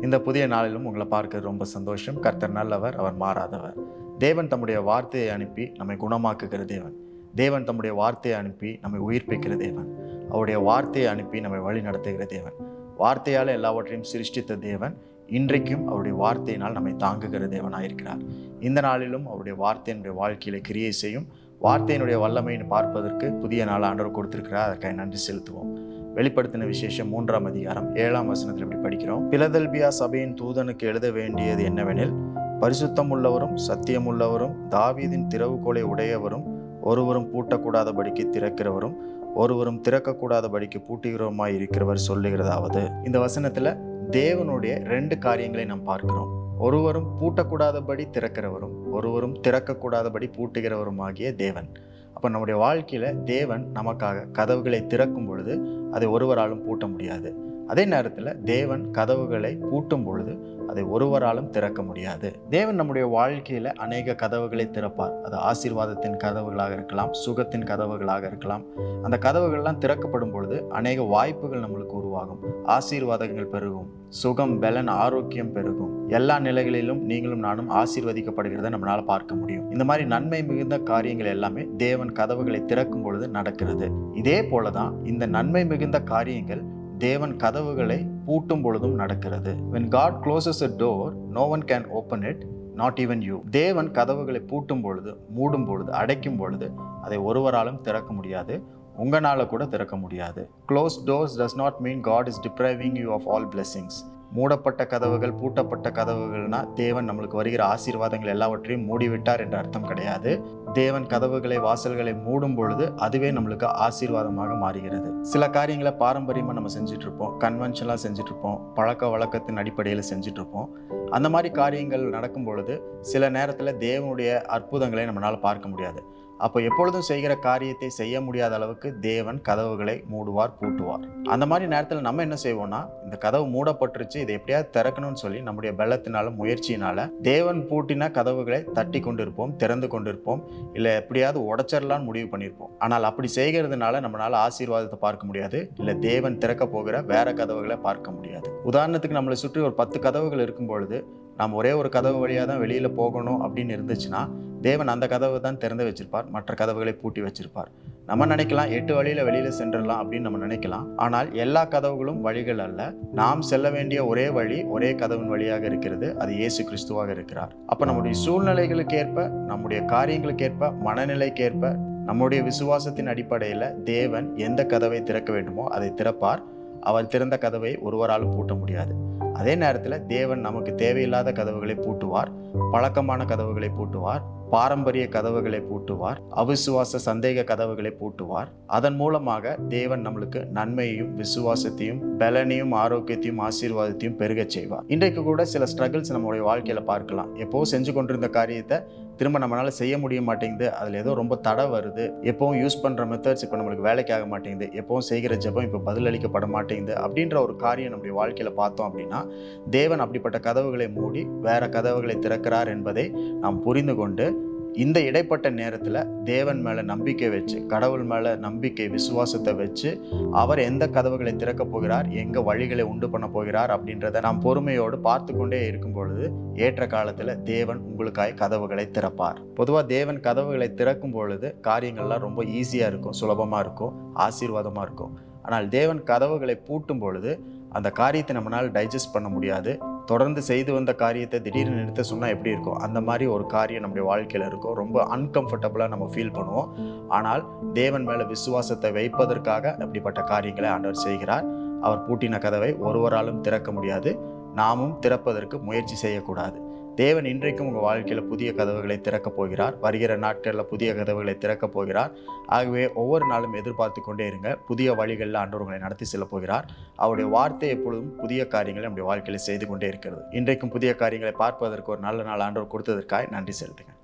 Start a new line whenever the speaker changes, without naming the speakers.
இந்த புதிய நாளிலும் உங்களை பார்க்க ரொம்ப சந்தோஷம். கர்த்தர் நல்லவர், அவர் மாறாதவர். தேவன் தம்முடைய வார்த்தையை அனுப்பி நம்மை குணமாக்குகிற தேவன். தேவன் தம்முடைய வார்த்தையை அனுப்பி நம்மை உயிர்ப்பிக்கிற தேவன். அவருடைய வார்த்தையை அனுப்பி நம்மை வழி நடத்துகிற தேவன். வார்த்தையால் எல்லாவற்றையும் சிருஷ்டித்த தேவன் இன்றைக்கும் அவருடைய வார்த்தையினால் நம்மை தாங்குகிற தேவனாயிருக்கிறார். இந்த நாளிலும் அவருடைய வார்த்தையினுடைய வாழ்க்கையில கிரியை செய்யும் வார்த்தையினுடைய வல்லமையை பார்ப்பதற்கு புதிய நாள் ஆண்டவர் கொடுத்திருக்கிறார். அதற்காக நன்றி செலுத்துவோம். வெளிப்படுத்தின விசேஷம் 3ஆம் அதிகாரம் 7ஆம் வசனத்தில் இப்படி படிக்கிறோம். பிலதெல்பியா சபையின் தூதனுக்கு எழுத வேண்டியது என்னவெனில், பரிசுத்தம் உள்ளவரும் சத்தியம் உள்ளவரும் தாவீதின் திறவுகோலை உடையவரும் ஒருவரும் பூட்டக்கூடாதபடிக்கு திறக்கிறவரும் ஒருவரும் திறக்கக்கூடாதபடிக்கு பூட்டுகிறவருமாய் இருக்கிறவர் சொல்லுகிறதாவது. இந்த வசனத்துல தேவனுடைய 2 காரியங்களை நாம் பார்க்கிறோம். ஒருவரும் பூட்டக்கூடாதபடி திறக்கிறவரும் ஒருவரும் திறக்கக்கூடாதபடி பூட்டுகிறவருமாகிய தேவன். அப்போ நம்முடைய வாழ்க்கையில் தேவன் நமக்காக கதவுகளை திறக்கும் பொழுது அதை ஒருவராலும் பூட்ட முடியாது. அதே நேரத்தில் தேவன் கதவுகளை பூட்டும் பொழுது அதை ஒருவராலும் திறக்க முடியாது. தேவன் நம்முடைய வாழ்க்கையில் அநேக கதவுகளை திறப்பார். அது ஆசீர்வாதத்தின் கதவுகளாக இருக்கலாம், சுகத்தின் கதவுகளாக இருக்கலாம். அந்த கதவுகள்லாம் திறக்கப்படும் பொழுது அநேக வாய்ப்புகள் நம்மளுக்கு உருவாகும், ஆசீர்வாதங்கள் பெருகும், சுகம், பலன், ஆரோக்கியம் பெருகும். எல்லா நிலைகளிலும் நீங்களும் நானும் ஆசீர்வதிக்கப்படுகிறத நம்மளால பார்க்க முடியும். இந்த மாதிரி நன்மை மிகுந்த காரியங்கள் எல்லாமே தேவன் கதவுகளை திறக்கும் பொழுது நடக்கிறது. இதே போலதான் இந்த நன்மை மிகுந்த காரியங்கள் தேவன் கதவுகளை பூட்டும் பொழுதும் நடக்கிறது. When God closes a door, no one can open it, not even you. தேவன் கதவுகளை பூட்டும் பொழுது, மூடும் பொழுது, அடைக்கும் பொழுது அதை ஒருவராலும் திறக்க முடியாது. உங்களால கூட திறக்க முடியாது. Closed doors does not mean God is depriving you of all blessings. மூடப்பட்ட கதவுகள், பூட்டப்பட்ட கதவுகள்னா தேவன் நம்மளுக்கு வருகிற ஆசீர்வாதங்கள் எல்லாவற்றையும் மூடிவிட்டார் என்ற அர்த்தம் கிடையாது. தேவன் கதவுகளை, வாசல்களை மூடும் பொழுது அதுவே நம்மளுக்கு ஆசீர்வாதமாக மாறுகிறது. சில காரியங்களை பாரம்பரியமாக நம்ம செஞ்சுட்டு இருப்போம், கன்வென்ஷனலாக செஞ்சுட்டு இருப்போம், பழக்க வழக்கத்தின் அடிப்படையில் செஞ்சுட்டு இருப்போம். அந்த மாதிரி காரியங்கள் நடக்கும் பொழுது சில நேரத்தில் தேவனுடைய அற்புதங்களை நம்மளால் பார்க்க முடியாது. அப்போ எப்பொழுதும் செய்கிற காரியத்தை செய்ய முடியாத அளவுக்கு தேவன் கதவுகளை மூடுவார், பூட்டுவார். அந்த மாதிரி நேரத்தில் நம்ம என்ன செய்வோம்னா, இந்த கதவு மூடப்பட்டுருச்சு, இதை எப்படியாவது திறக்கணும்னு சொல்லி நம்முடைய பலத்தினால, முயற்சியினால தேவன் பூட்டின கதவுகளை தட்டி கொண்டிருப்போம், திறந்து கொண்டிருப்போம், இல்லை எப்படியாவது உடைச்சிடலான்னு முடிவு பண்ணியிருப்போம். ஆனால் அப்படி செய்கிறதுனால நம்மளால ஆசீர்வாதத்தை பார்க்க முடியாது, இல்லை தேவன் திறக்க போகிற வேற கதவுகளை பார்க்க முடியாது. உதாரணத்துக்கு நம்மளை சுற்றி ஒரு 10 கதவுகள் இருக்கும் பொழுது நாம் ஒரே ஒரு கதவு வழியாக தான் வெளியில் போகணும் அப்படின்னு இருந்துச்சுன்னா தேவன் அந்த கதவை தான் திறந்து வச்சிருப்பார், மற்ற கதவுகளை பூட்டி வச்சிருப்பார். நம்ம நினைக்கலாம் 8 வழியில் வெளியில் சென்றலாம் அப்படின்னு நம்ம நினைக்கலாம். ஆனால் எல்லா கதவுகளும் வழிகள் அல்ல. நாம் செல்ல வேண்டிய ஒரே வழி, ஒரே கதவின் வழியாக இருக்கிறது. அது இயேசு கிறிஸ்துவாக இருக்கிறார். அப்போ நம்முடைய சூழ்நிலைகளுக்கு ஏற்ப, நம்முடைய காரியங்களுக்கு ஏற்ப, மனநிலைக்கேற்ப, நம்முடைய விசுவாசத்தின் அடிப்படையில் தேவன் எந்த கதவை திறக்க வேண்டுமோ அதை திறப்பார். அவர் திறந்த கதவை ஒருவராலும் பூட்ட முடியாது. அதே நேரத்தில் தேவன் நமக்கு தேவையில்லாத கதவுகளை பூட்டுவார், பழக்கமான கதவுகளை பூட்டுவார், பாரம்பரிய கதவுகளை பூட்டுவார், அவிசுவாச சந்தேக கதவுகளை பூட்டுவார். அதன் மூலமாக தேவன் நம்மளுக்கு நன்மையையும், விசுவாசத்தையும், பலனையும், ஆரோக்கியத்தையும், ஆசீர்வாதத்தையும் பெருகச் செய்வார். இன்றைக்கு கூட சில ஸ்ட்ரகிள்ஸ் நம்மளுடைய வாழ்க்கையில பார்க்கலாம். எப்போவும் செஞ்சு கொண்டிருந்த காரியத்தை திரும்ப நம்மளால செய்ய முடிய மாட்டேங்குது, அதில் ஏதோ ரொம்ப தடை வருது, எப்பவும் யூஸ் பண்ணுற மெத்தட்ஸ் இப்போ நம்மளுக்கு வேலைக்கு ஆக மாட்டேங்குது, எப்பவும் செய்கிற ஜெபம் இப்போ பதிலளிக்கப்பட மாட்டேங்குது அப்படின்ற ஒரு காரியம் நம்முடைய வாழ்க்கையில் பார்த்தோம் அப்படின்னா தேவன் அப்படிப்பட்ட கதவுகளை மூடி வேற கதவுகளை திறக்கிறார் என்பதை நாம் புரிந்து கொண்டு இந்த இடைப்பட்ட நேரத்தில் தேவன் மேலே நம்பிக்கை வச்சு, கடவுள் மேலே நம்பிக்கை, விசுவாசத்தை வச்சு அவர் எந்த கதவுகளை திறக்க போகிறார், எங்கே வழிகளை உண்டு பண்ண போகிறார் அப்படின்றத நாம் பொறுமையோடு பார்த்து கொண்டே இருக்கும் பொழுது ஏற்ற காலத்தில் தேவன் உங்களுக்காக கதவுகளை திறப்பார். பொதுவாக தேவன் கதவுகளை திறக்கும் பொழுது காரியங்கள்லாம் ரொம்ப ஈஸியாக இருக்கும், சுலபமாக இருக்கும், ஆசீர்வாதமாக இருக்கும். ஆனால் தேவன் கதவுகளை பூட்டும் பொழுது அந்த காரியத்தை நம்மளால் டைஜஸ்ட் பண்ண முடியாது. தொடர்ந்து செய்து வந்த காரியத்தை திடீர்னு நிறுத்த சொன்னால் எப்படி இருக்கும், அந்த மாதிரி ஒரு காரியம் நம்முடைய வாழ்க்கையில் இருக்கும். ரொம்ப அன்கம்ஃபர்டபுளாக நம்ம ஃபீல் பண்ணுவோம். ஆனால் தேவன் மேலே விசுவாசத்தை வைப்பதற்காக அப்படிப்பட்ட காரியங்களை ஆண்டவர் செய்கிறார். அவர் பூட்டின கதவை ஒருவராலும் திறக்க முடியாது, நாமும் திறப்பதற்கு முயற்சி செய்யக்கூடாது. தேவன் இன்றைக்கும் உங்கள் வாழ்க்கையில் புதிய கதவுகளை திறக்கப் போகிறார். வருகிற நாட்களில் புதிய கதவுகளை திறக்கப் போகிறார். ஆகவே ஒவ்வொரு நாளும் எதிர்பார்த்து கொண்டே இருங்க. புதிய வழிகளில் ஆண்டவர் உங்களை நடத்தி செல்ல போகிறார். அவருடைய வார்த்தை எப்பொழுதும் புதிய காரியங்களை நம்முடைய வாழ்க்கையில் செய்து கொண்டே இருக்கிறது. இன்றைக்கும் புதிய காரியங்களை பார்ப்பதற்கு ஒரு நல்ல நாள் ஆண்டவர் கொடுத்ததற்காக நன்றி செலுத்துங்க.